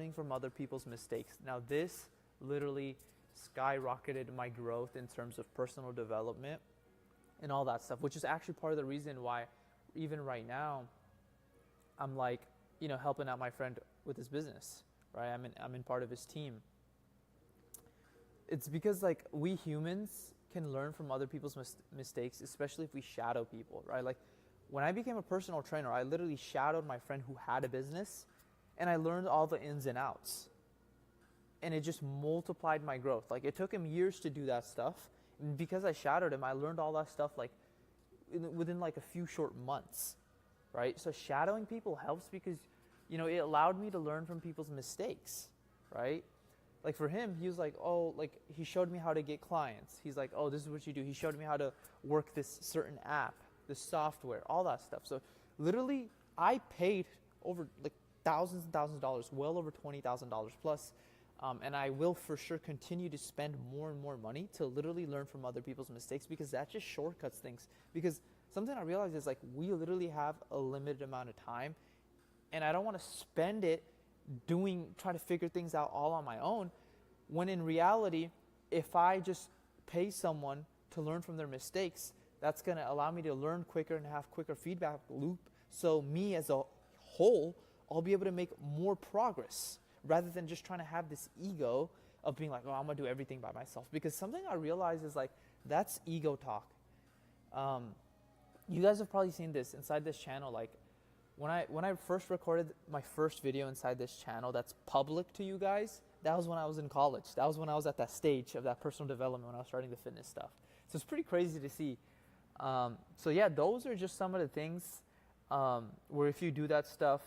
learning from other people's mistakes. Now, this literally skyrocketed my growth in terms of personal development and all that stuff, which is actually part of the reason why even right now I'm like, helping out my friend with his business, right? I'm in part of his team. It's because like we humans can learn from other people's mistakes, especially if we shadow people, right? Like when I became a personal trainer, I literally shadowed my friend who had a business and I learned all the ins and outs. And it just multiplied my growth. Like it took him years to do that stuff. And because I shadowed him, I learned all that stuff like within like a few short months, right? So shadowing people helps because, it allowed me to learn from people's mistakes, right? Like for him, he was like, he showed me how to get clients. He's like, oh, this is what you do. He showed me how to work this certain app, this software, all that stuff. So literally I paid over like thousands and thousands of dollars, well over $20,000 plus. And I will for sure continue to spend more and more money to literally learn from other people's mistakes because that just shortcuts things. Because something I realized is like we literally have a limited amount of time and I don't want to spend it trying to figure things out all on my own, when in reality, if I just pay someone to learn from their mistakes, that's going to allow me to learn quicker and have quicker feedback loop. So me as a whole, I'll be able to make more progress rather than just trying to have this ego of being like, oh, I'm going to do everything by myself. Because something I realize is like, that's ego talk. You guys have probably seen this inside this channel, like, when I first recorded my first video inside this channel that's public to you guys, that was when I was in college. That was when I was at that stage of that personal development when I was starting the fitness stuff. So it's pretty crazy to see. So yeah, those are just some of the things where if you do that stuff,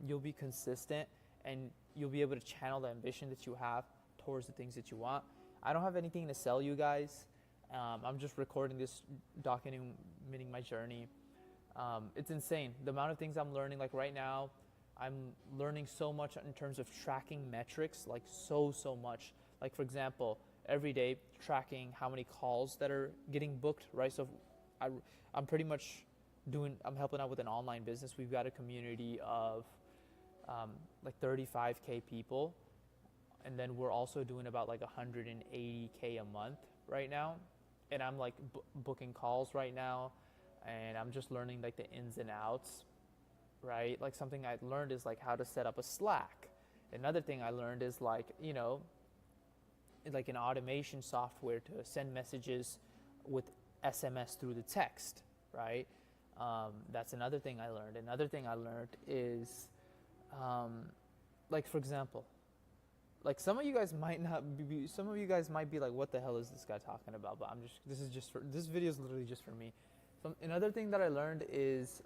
you'll be consistent and you'll be able to channel the ambition that you have towards the things that you want. I don't have anything to sell you guys. I'm just recording this, documenting my journey. It's insane the amount of things I'm learning. Like right now I'm learning so much in terms of tracking metrics, like so much. Like for example, every day tracking how many calls that are getting booked, right? So I'm pretty much I'm helping out with an online business. We've got a community of like 35K people, and then we're also doing about like 180K a month right now, and I'm like booking calls right now. And I'm just learning like the ins and outs, right? Like something I learned is like how to set up a Slack. Another thing I learned is like, like an automation software to send messages with SMS through the text, right? That's another thing I learned. Another thing I learned is, like for example, like some of you guys might be like, what the hell is this guy talking about? But this video is literally just for me. Another thing that I learned is,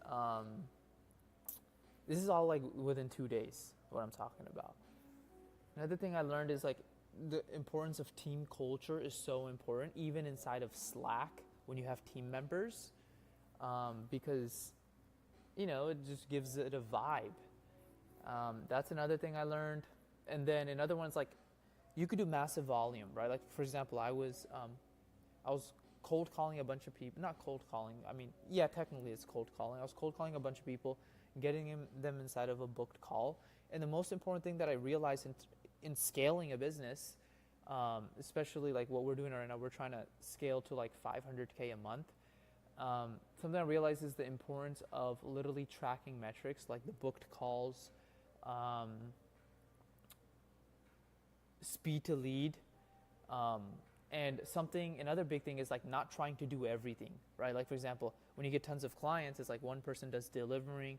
this is all like within 2 days, what I'm talking about. Another thing I learned is like the importance of team culture is so important, even inside of Slack when you have team members, because, it just gives it a vibe. That's another thing I learned. And then another one's like, you could do massive volume, right? Like for example, I was cold calling a bunch of people, not cold calling, I mean, yeah, technically it's cold calling. I was cold calling a bunch of people, getting them inside of a booked call. And the most important thing that I realized in scaling a business, especially like what we're doing right now, we're trying to scale to like 500K a month. Something I realized is the importance of literally tracking metrics like the booked calls, speed to lead, and another big thing is like not trying to do everything, right? Like for example, when you get tons of clients, it's like one person does delivering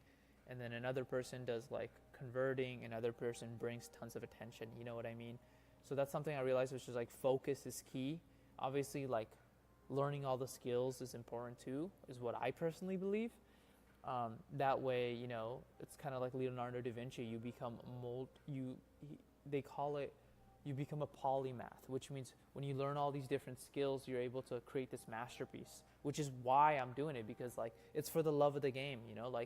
and then another person does like converting, another person brings tons of attention, you know what I mean? So that's something I realized, which is like focus is key. Obviously like learning all the skills is important too, is what I personally believe. That way, it's kind of like Leonardo da Vinci, you become they call it, you become a polymath, which means when you learn all these different skills, you're able to create this masterpiece, which is why I'm doing it, because like it's for the love of the game, like